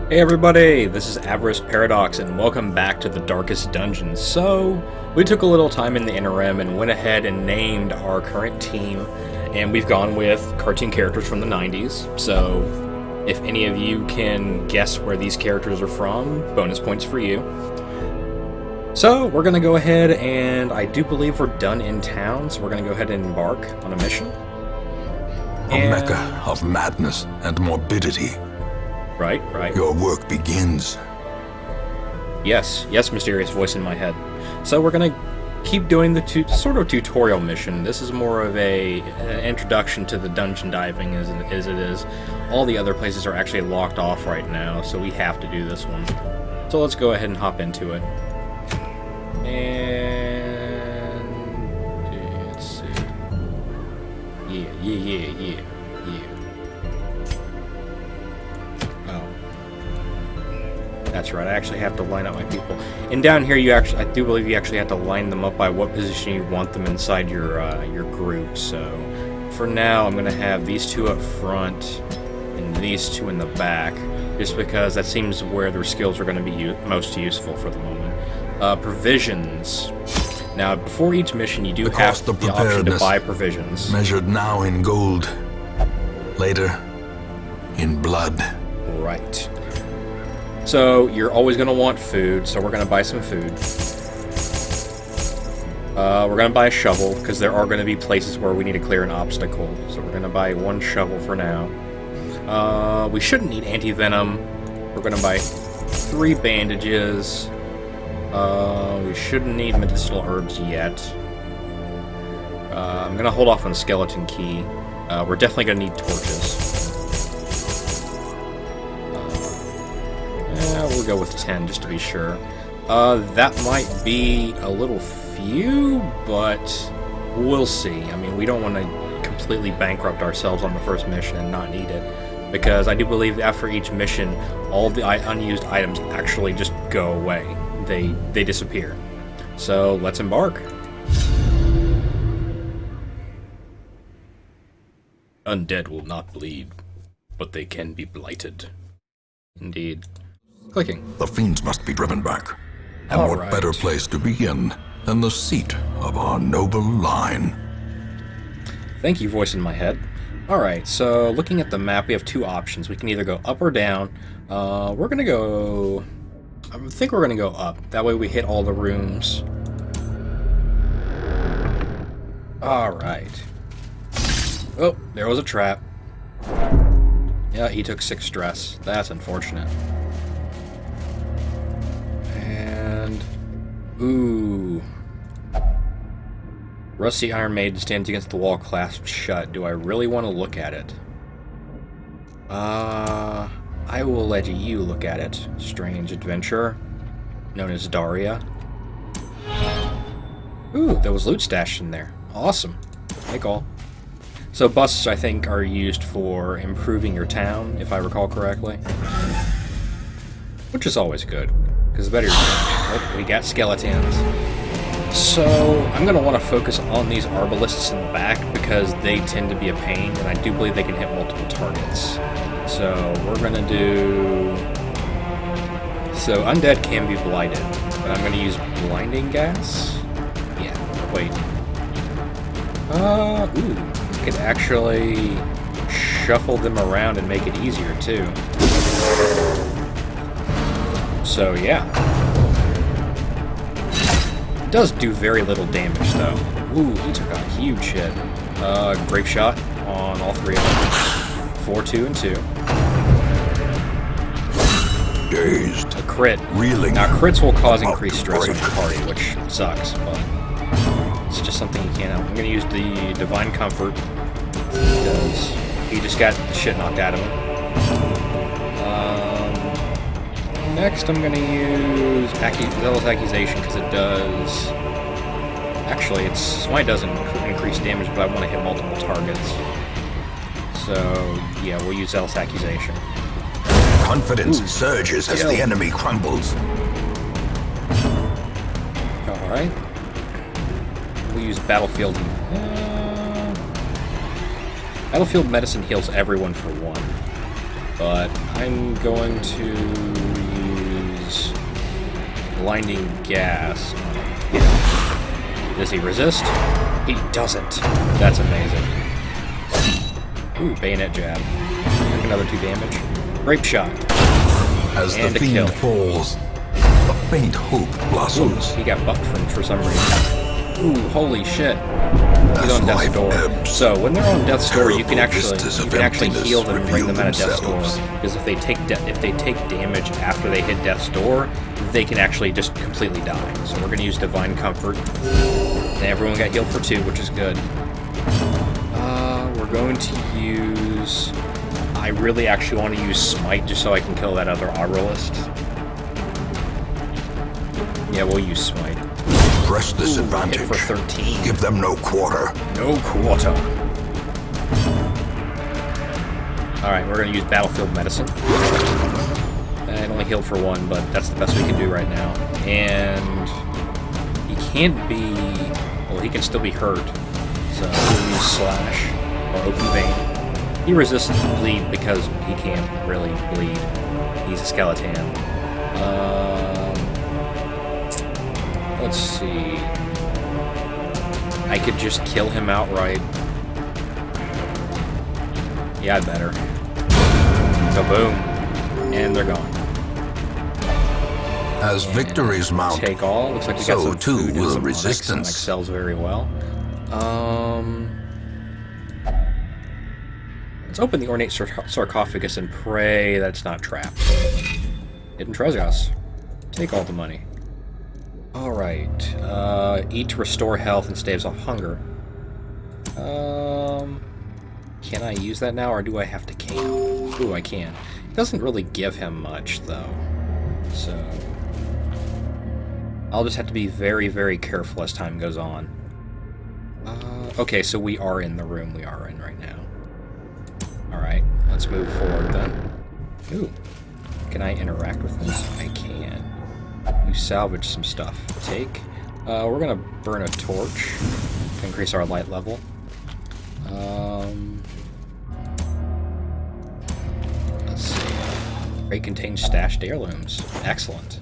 Hey everybody, this is Avarice Paradox and welcome back to the Darkest Dungeons. So, we took a little time in the interim and went ahead and named our current team, and we've gone with cartoon characters from the 90s. So, if any of you can guess where these characters are from, bonus points for you. So, we're going to go ahead and I do believe we're done in town, so we're going to go ahead and embark on a mission. A mecca of madness and morbidity. Right. Your work begins. Yes, mysterious voice in my head. So we're gonna keep doing the sort of tutorial mission. This is more of an introduction to the dungeon diving as it is. All the other places are actually locked off right now, so we have to do this one. So let's go ahead and hop into it. And let's see. Yeah. That's right, I actually have to line up my people. And down here, I do believe you actually have to line them up by what position you want them inside your group. So, for now, I'm going to have these two up front and these two in the back, just because that seems where their skills are going to be most useful for the moment. Provisions. Now, before each mission, you do have the option to buy provisions. Measured now in gold, later in blood. Right. So, you're always going to want food, so we're going to buy some food. We're going to buy a shovel, because there are going to be places where we need to clear an obstacle. So we're going to buy one shovel for now. We shouldn't need anti-venom. We're going to buy 3 bandages. We shouldn't need medicinal herbs yet. I'm going to hold off on skeleton key. We're definitely going to need torches. We'll go with 10 just to be sure. That might be a little few, but we'll see. I mean, we don't want to completely bankrupt ourselves on the first mission and not need it, because I do believe after each mission, all the unused items actually just go away. They disappear. So let's embark. Undead will not bleed, but they can be blighted. Indeed. Clicking. The fiends must be driven back. And All what right. better place to begin than the seat of our noble line? Thank you, voice in my head. Alright, so looking at the map, we have 2 options. We can either go up or down. We're gonna go... I think we're gonna go up. That way we hit all the rooms. Alright. Oh, there was a trap. Yeah, he took 6 stress. That's unfortunate. And... ooh. Rusty Iron Maiden stands against the wall, clasped shut. Do I really want to look at it? I will let you look at it. Strange adventurer, known as Daria. Ooh, there was loot stashed in there. Awesome. Take all. So busts, I think, are used for improving your town, if I recall correctly. Which is always good, because the better your town. Oh, we got skeletons. So, I'm going to want to focus on these arbalists in the back, because they tend to be a pain, and I do believe they can hit multiple targets. So, we're going to do... So, undead can be blighted, but I'm going to use blinding gas? Yeah, wait. Ooh. Could actually shuffle them around and make it easier, too. So, yeah. It does do very little damage, though. Ooh, he took a huge hit. Grape shot on all 3 of them. 4, 2, and 2. Dazed. A crit. Reeling. Now, crits will cause increased stress on your party, which sucks, but it's just something you can't help. I'm going to use the Divine Comfort, because he just got the shit knocked out of him. Next, I'm going to use Zealous Accusation, because it does... Actually, it doesn't increase damage, but I want to hit multiple targets. So, yeah, we'll use Zealous Accusation. Confidence surges as the enemy crumbles. Alright. We'll use Battlefield... Battlefield Medicine heals everyone for 1. but I'm going to use blinding gas on him. Does he resist? He doesn't. That's amazing. Ooh, bayonet jab. Another 2 damage. Grape shot. As And the a kill. fiend falls, a faint hope Ooh, blossoms. he got bucked for some reason. Ooh, holy shit. He's As on death's life door. ebbs, So when they're on death's door, you can terrible actually vistas of heal them and bring them out of emptiness death's door. reveal Because if they take damage after they hit death's door, they can actually just completely die. So we're gonna use Divine Comfort. And everyone got healed for 2, which is good. We're going to use. I really actually want to use Smite just so I can kill that other Auralist. Yeah, we'll use Smite. Press this Ooh, advantage. hit for 13. Give them no quarter. No quarter. Alright, we're going to use Battlefield Medicine. It only healed for 1, but that's the best we can do right now. And he can't be... Well, he can still be hurt. So we'll use Slash or Open Vein. He resists bleed because he can't really bleed. He's a skeleton. Let's see. I could just kill him outright. Yeah, I better. Kaboom. And they're gone. As victories mount, Take all. Looks like we got so some too food and will some onyx. resistance. Onyx sells very well. Let's open the ornate sarcophagus and pray that it's not trapped. Hidden treasures. Take all the money. Alright. Eat to restore health and staves off hunger. Can I use that now, or do I have to camp? Ooh, I can. It doesn't really give him much, though. So... I'll just have to be very, very careful as time goes on. Okay, so we are in the room we are in right now. Alright, let's move forward then. Ooh. Can I interact with this? I can. You salvage some stuff. Take. We're gonna burn a torch to increase our light level. Let's see. Crate contains stashed heirlooms. Excellent.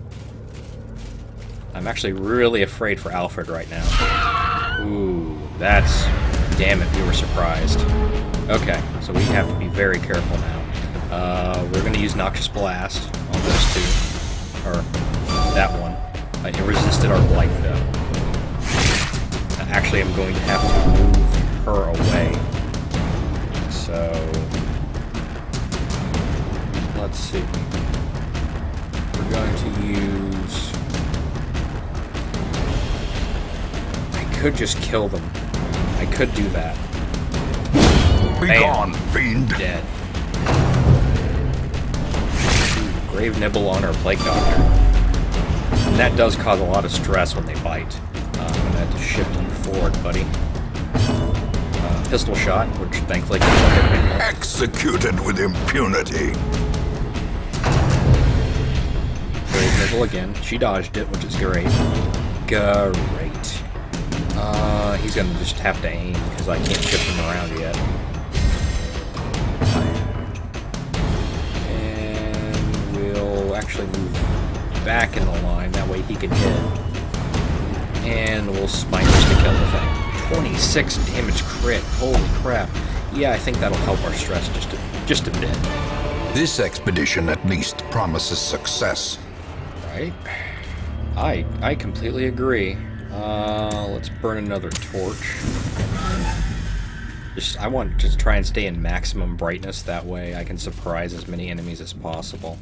I'm actually really afraid for Alfred right now. Ooh, that's... Damn it, we were surprised. Okay, so we have to be very careful now. We're gonna use Noxious Blast on those 2. Or that one. It resisted our blight, though. Actually, I'm going to have to move her away. So... Let's see. We're going to use... I could just kill them. I could do that. be Bam. gone, fiend. Dead. Ooh, Grave Nibble on our Plague Doctor. And that does cause a lot of stress when they bite. I'm gonna have to shift you forward, buddy. Pistol shot, which thankfully can hit me. Executed with impunity. Grave Nibble again. She dodged it, which is great. Great. He's gonna just have to aim, because I can't shift him around yet. And we'll actually move back in the line, that way he can hit. And we'll smite just to kill the thing. 26 damage crit, holy crap. Yeah, I think that'll help our stress just a bit. This expedition at least promises success. Right? I completely agree. Let's burn another torch. I want to try and stay in maximum brightness, that way I can surprise as many enemies as possible.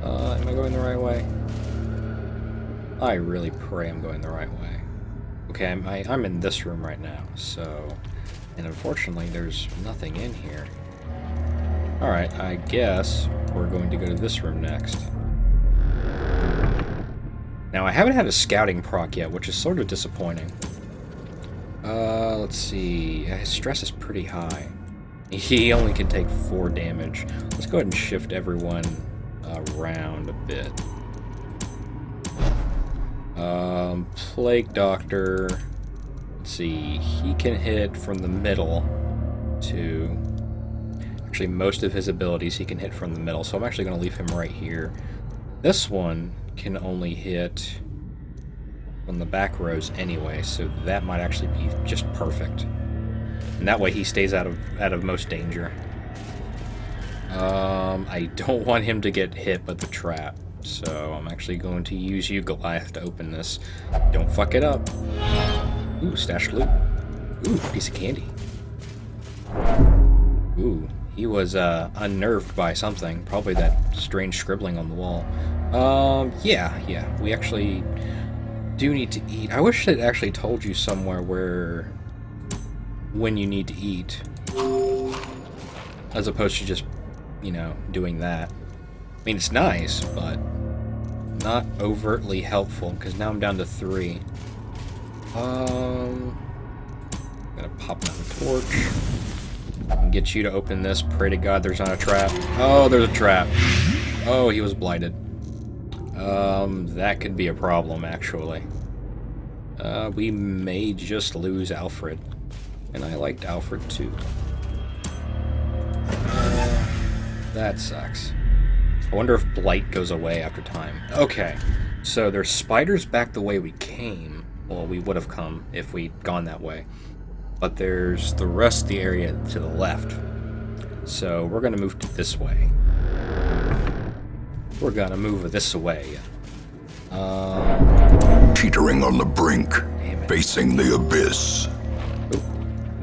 Am I going the right way? I really pray I'm going the right way. Okay, I'm in this room right now, so... And unfortunately, there's nothing in here. Alright, I guess we're going to go to this room next. Now, I haven't had a scouting proc yet, which is sort of disappointing. Let's see. His stress is pretty high. He only can take 4 damage. Let's go ahead and shift everyone around a bit. Plague Doctor. Let's see. He can hit from the middle to... Actually, most of his abilities he can hit from the middle, so I'm actually going to leave him right here. This one can only hit from the back rows anyway, so that might actually be just perfect. And that way he stays out of most danger. I don't want him to get hit by the trap, so I'm actually going to use you, Goliath, to open this. Don't fuck it up. Ooh, stashed loot. Ooh, piece of candy. Ooh, he was unnerved by something. Probably that strange scribbling on the wall. Yeah, we actually do need to eat. I wish it actually told you somewhere when you need to eat, as opposed to just, doing that. I mean, it's nice, but not overtly helpful, because now I'm down to 3. I'm gonna pop another torch and get you to open this. Pray to God there's not a trap. Oh, there's a trap. Oh, he was blighted. That could be a problem, actually. We may just lose Alfred. And I liked Alfred, too. That sucks. I wonder if blight goes away after time. Okay, so there's spiders back the way we came. Well, we would have come if we'd gone that way. But there's the rest of the area to the left. So we're going to move to this way. We're going to move this way. Teetering on the brink, Damn it. facing the abyss. We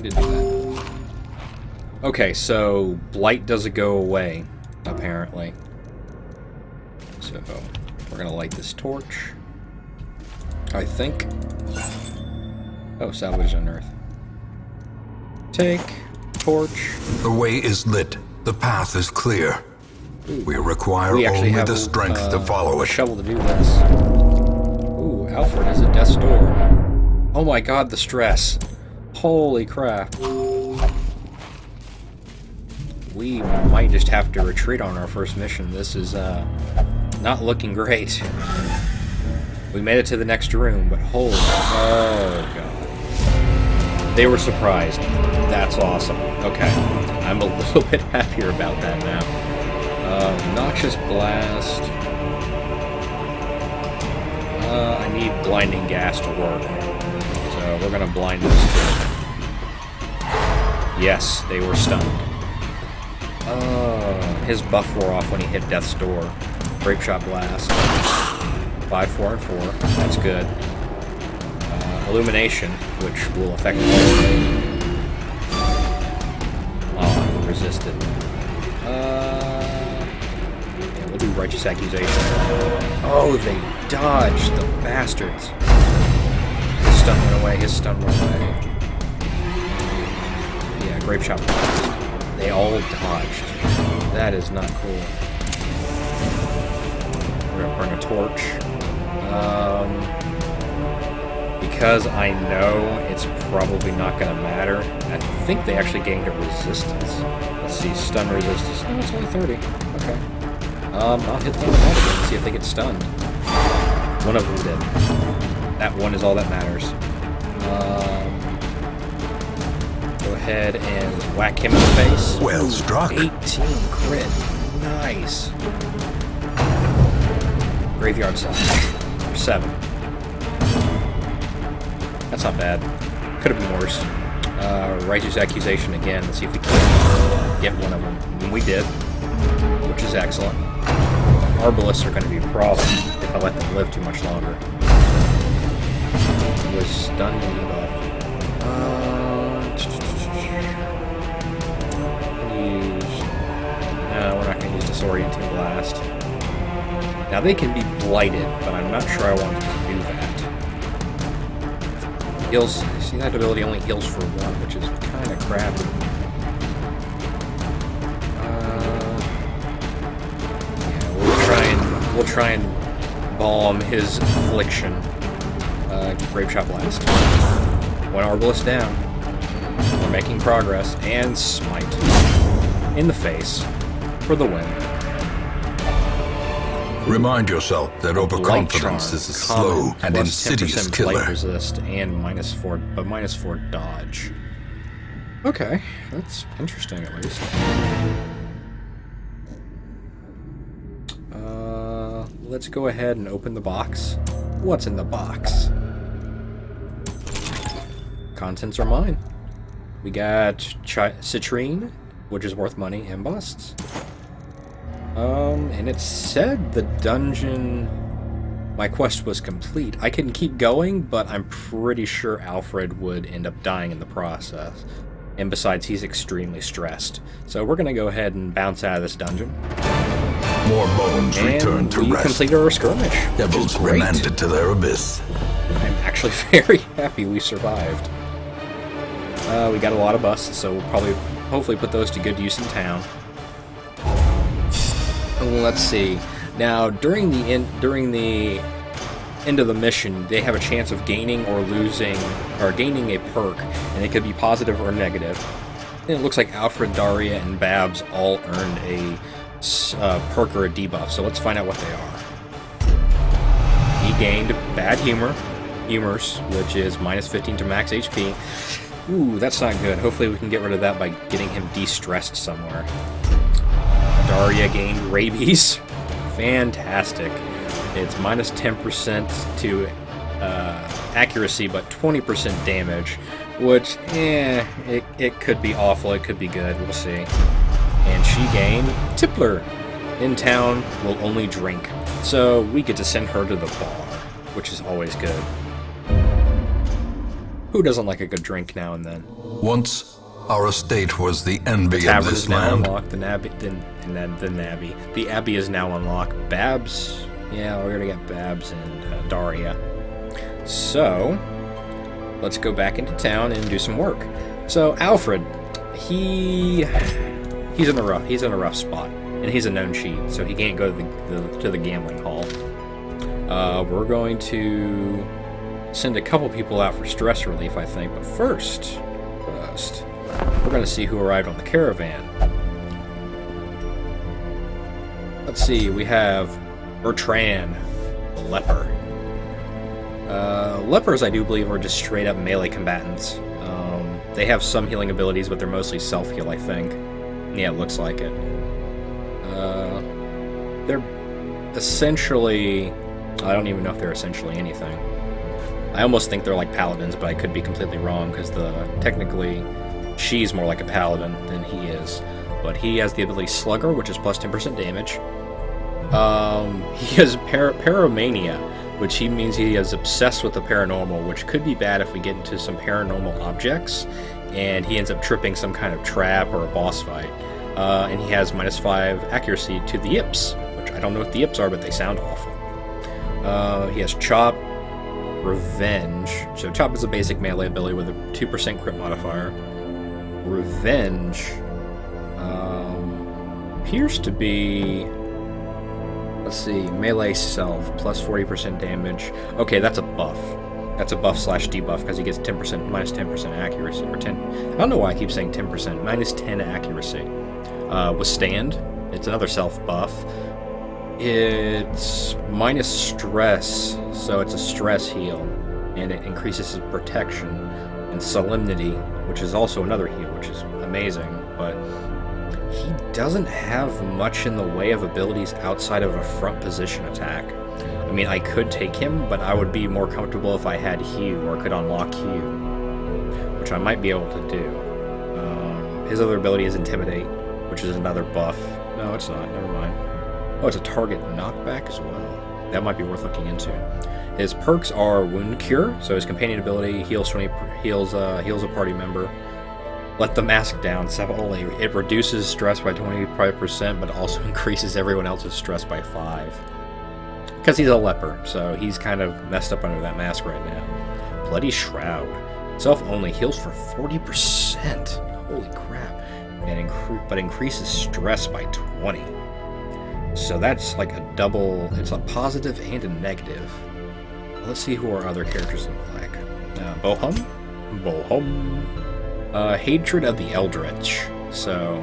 did do that. Okay, so blight doesn't go away, apparently. So we're gonna light this torch, I think. Oh, salvage unearth. Take torch. The way is lit. The path is clear. We require We actually only have the strength to follow a it. shovel to do this. Ooh, Alfred is at death's door. Oh my God, the stress! Holy crap! We might just have to retreat on our first mission. This is not looking great. We made it to the next room, but oh God. They were surprised. That's awesome. Okay. I'm a little bit happier about that now. Noxious Blast. I need blinding gas to work. So we're gonna blind this too. Yes, they were stunned. His buff wore off when he hit death's door. Grape Shot Blast. 5, 4, and 4. That's good. Illumination, which will affect all. Oh, resisted. Yeah, we'll do Righteous Accusation. Oh, they dodged, the bastards. His stun went away, his stun went away. Yeah, Grape Shot Blast. They all dodged. That is not cool. We're gonna bring a torch. Because I know it's probably not gonna matter. I think they actually gained a resistance. Let's see, stun resistance. Oh, it's only 30. Okay. I'll hit them again and see if they get stunned. One of them did. That one is all that matters. Go ahead and whack him in the face. Well struck. 18 crit. Nice. Graveyard Song. 7. That's not bad. Could have been worse. Righteous Accusation again. Let's see if we can get one of them. And we did, which is excellent. Arbalists are going to be a problem if I let them live too much longer. He was stunned and debuffed. No, we're not going to use Disorienting Blast. Now they can be blighted, but I'm not sure I want to do that. Heals. See, that ability only heals for 1, which is kind of crappy. Yeah, we'll try and balm his affliction. Grape Shot Blast. One Arbalist down. We're making progress. And Smite. In the face. For the win. Remind yourself that Light overconfidence Charm, is a common, slow and plus insidious 10% killer. Blight resist and -4 dodge. Okay, that's interesting at least. Let's go ahead and open the box. What's in the box? Contents are mine. We got citrine, which is worth money, and busts. And it said the dungeon... My quest was complete. I can keep going, but I'm pretty sure Alfred would end up dying in the process. And besides, he's extremely stressed. So we're going to go ahead and bounce out of this dungeon. More bones return And to we rest. completed our skirmish. Devils which is great. remanded to their abyss. I'm actually very happy we survived. We got a lot of busts, so we'll probably, hopefully put those to good use in town. Let's see. Now, during the end of the mission, they have a chance of gaining or losing, or gaining a perk, and it could be positive or negative. And it looks like Alfred, Daria, and Babs all earned a perk or a debuff, so let's find out what they are. He gained Bad Humors, which is minus 15 to max HP. Ooh, that's not good. Hopefully we can get rid of that by getting him de-stressed somewhere. Daria gained Rabies. Fantastic. It's minus 10% to accuracy, but 20% damage, which, it could be awful, it could be good, we'll see. And she gained Tippler. In town, will only drink. So we get to send her to the bar, which is always good. Who doesn't like a good drink now and then? Once, our estate was the envy of Tavern this is now land. unlocked. The Abbey. The Abbey is now unlocked. Babs. Yeah, we're gonna get Babs and Daria. So, let's go back into town and do some work. So Alfred, he's in a rough spot, and he's a known cheat, so he can't go to the gambling hall. We're going to send a couple people out for stress relief, I think. But first, we're going to see who arrived on the caravan. Let's see, we have Bertrand, the leper. Lepers, I do believe, are just straight up melee combatants. They have some healing abilities, but they're mostly self-heal, I think. Yeah, it looks like it. They're essentially... I don't even know if they're essentially anything. I almost think they're like paladins, but I could be completely wrong, because technically she's more like a paladin than he is. But he has the ability Slugger, which is plus 10% damage. He has Paramania, which means he is obsessed with the paranormal, which could be bad if we get into some paranormal objects, and he ends up tripping some kind of trap or a boss fight. And he has minus 5 accuracy to the Yips, which I don't know what the Yips are, but they sound awful. He has Chop, Revenge. So Chop is a basic melee ability with a 2% crit modifier. Revenge appears to be... Let's see, melee self, plus 40% damage. Okay, that's a buff. That's a buff / debuff, because he gets minus 10% accuracy, or 10... I don't know why I keep saying 10%. Minus 10 accuracy. Withstand, it's another self buff. It's minus stress, so it's a stress heal, and it increases his protection. And Solemnity, which is also another heal, which is amazing, but he doesn't have much in the way of abilities outside of a front position attack. I mean, I could take him, but I would be more comfortable if I had Hugh, or could unlock Hugh, which I might be able to do. His other ability is Intimidate, which is another buff. No, it's not. Never mind. Oh, it's a target knockback as well. That might be worth looking into. His perks are Wound Cure, so his companion ability heals a party member. Let the Mask down, only. It reduces stress by 25%, but also increases everyone else's stress by 5. Because he's a leper, so he's kind of messed up under that mask right now. Bloody Shroud. Self only heals for 40%. Holy crap. But increases stress by 20. So that's like a double, it's a positive and a negative. Let's see who our other characters look like. Bohum? Hatred of the Eldritch. So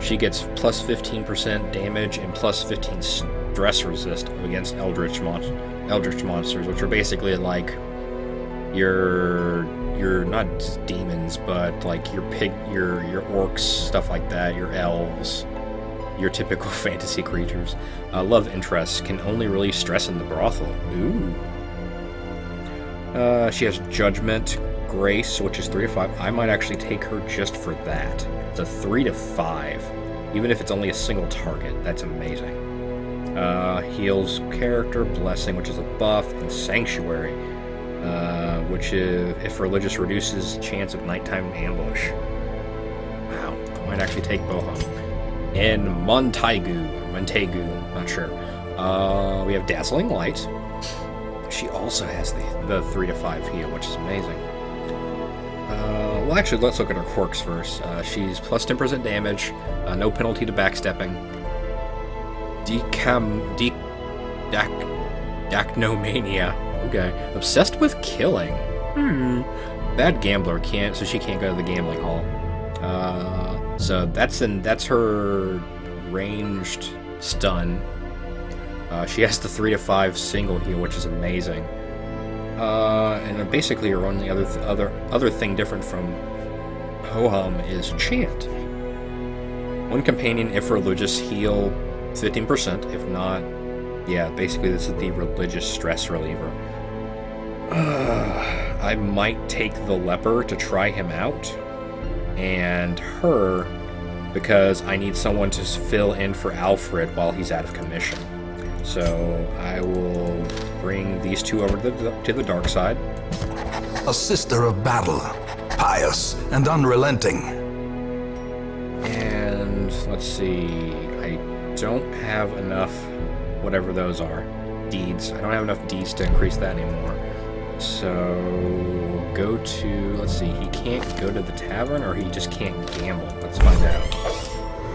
she gets plus 15% damage and plus 15 stress resist against Eldritch monsters, which are basically like your your not just demons, but like your your orcs, stuff like that, your elves, your typical fantasy creatures. Love interests can only release stress in the brothel. Ooh. She has Judgment, Grace, which is 3 to 5. I might actually take her just for that. It's a 3 to 5. Even if it's only a single target, that's amazing. Heals character, Blessing, which is a buff, and Sanctuary, which is, if religious, reduces chance of nighttime ambush. Wow, I might actually take Bohum. And Montaigu, not sure. We have Dazzling Light. She also has the 3 to 5 heal, which is amazing. Well, actually, let's look at her quirks first. She's plus 10% damage, no penalty to backstepping. Dacnomania. Okay. Obsessed with killing. Bad gambler so she can't go to the gambling hall. So that's her ranged stun. She has the 3 to 5 single heal, which is amazing. And basically her only other thing different from Ho-Hum is Chant. One companion, if religious, heal 15%. If not, yeah, basically this is the religious stress reliever. I might take the leper to try him out, and her because I need someone to fill in for Alfred while he's out of commission. So I will bring these two over to the dark side. A sister of battle, pious and unrelenting. And let's see, I don't have enough, whatever those are, deeds. I don't have enough deeds to increase that anymore. So go to, let's see, he can't go to the tavern, or he just can't gamble. Let's find out.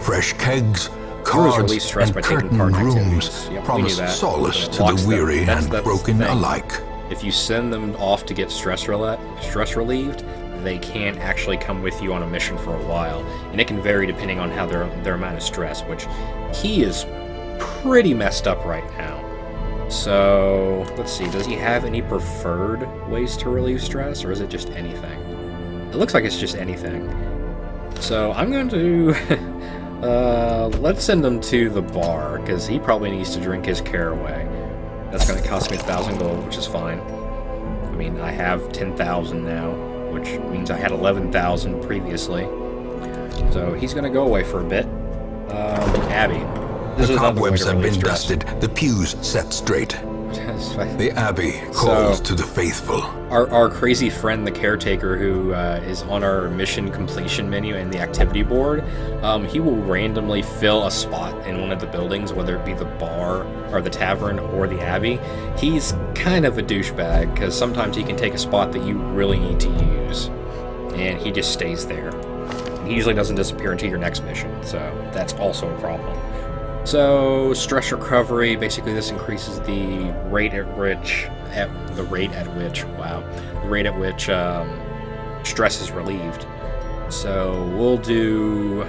Fresh kegs, Heroes cards, release stress and by taking curtained part in rooms activities. Yep, we promise knew that. solace It to locks the them. weary That's and the broken thing. alike. If you send them off to get stress relieved, they can't actually come with you on a mission for a while, and it can vary depending on how their amount of stress, which he is pretty messed up right now. So let's see, does he have any preferred ways to relieve stress, or is it just anything? It looks like it's just anything. So I'm going to let's send him to the bar, because he probably needs to drink his care away. That's going to cost me 1,000 gold, which is fine. I mean, I have 10,000 now, which means I had 11,000 previously. So he's going to go away for a bit. Abbey. This The is another way cobwebs to have relieve been stress. dusted, the pews set straight. The The abbey calls to the faithful. Our crazy friend, the caretaker, who is on our mission completion menu and the activity board, he will randomly fill a spot in one of the buildings, whether it be the bar or the tavern or the abbey. He's kind of a douchebag, because sometimes he can take a spot that you really need to use, and he just stays there. He usually doesn't disappear until your next mission, so that's also a problem. So, stress recovery, basically this increases the rate at which stress is relieved. So, we'll do...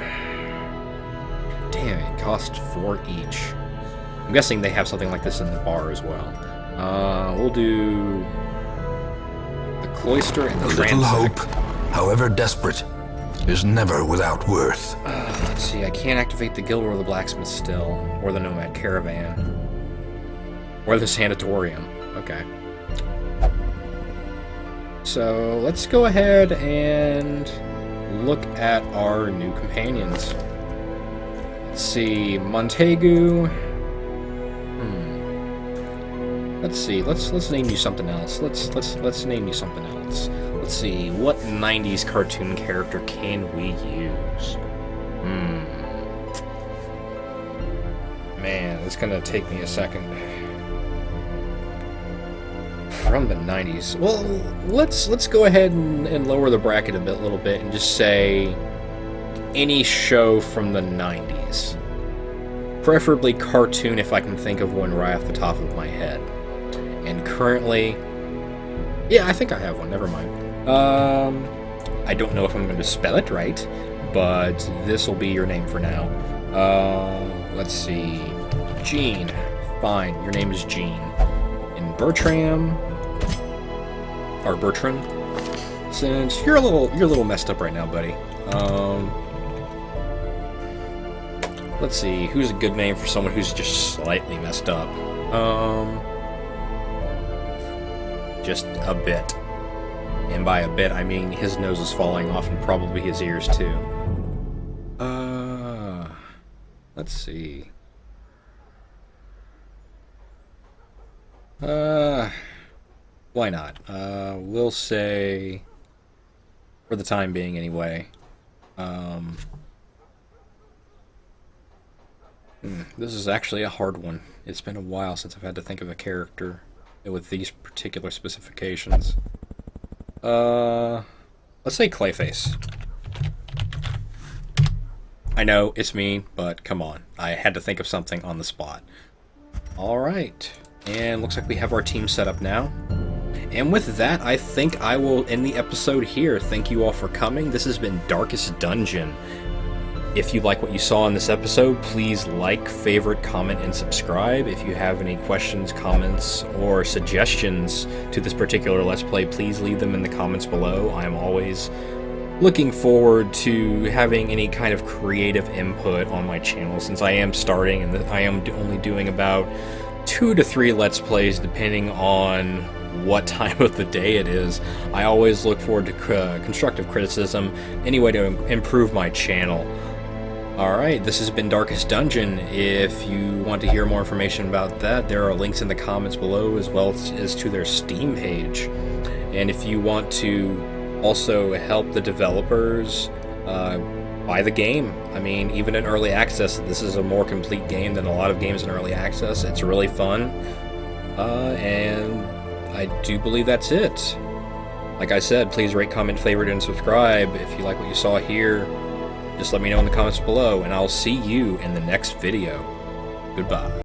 Damn, it costs 4 each. I'm guessing they have something like this in the bar as well. We'll do... the cloister and the A little transact. hope, however desperate, is never without worth. Let's see, I can't activate the guild or the blacksmith still, or the nomad caravan, or the sanatorium. Okay. So let's go ahead and look at our new companions. Let's see, Montaigu. Let's see. Let's name you something else. Let's name you something else. Let's see. What 90s cartoon character can we use? Man, it's gonna take me a second. From the 90s. Well, let's go ahead and lower the bracket a little bit and just say any show from the 90s. Preferably cartoon if I can think of one right off the top of my head. And currently, yeah, I think I have one. Never mind. I don't know if I'm going to spell it right, but this will be your name for now. Let's see. Gene. Fine, your name is Gene. And Bertram, or Bertrand. since you're a little messed up right now, buddy. Let's see, who's a good name for someone who's just slightly messed up? Just a bit. And by a bit, I mean his nose is falling off and probably his ears too. Let's see. Why not? We'll say, for the time being anyway, this is actually a hard one. It's been a while since I've had to think of a character with these particular specifications. Let's say Clayface. I know, it's me, but come on. I had to think of something on the spot. Alright. And looks like we have our team set up now. And with that, I think I will end the episode here. Thank you all for coming. This has been Darkest Dungeon. If you like what you saw in this episode, please like, favorite, comment, and subscribe. If you have any questions, comments, or suggestions to this particular Let's Play, please leave them in the comments below. I am always looking forward to having any kind of creative input on my channel, since I am starting and I am only doing about 2 to 3 Let's Plays depending on what time of the day it is. I always look forward to constructive criticism, any way to improve my channel. Alright, this has been Darkest Dungeon. If you want to hear more information about that, there are links in the comments below, as well as to their Steam page. And if you want to also help the developers buy the game, I mean, even in early access, this is a more complete game than a lot of games in early access. It's really fun, and I do believe that's it. Like I said, please rate, comment, favorite, and subscribe. If you like what you saw here, just let me know in the comments below, and I'll see you in the next video. Goodbye.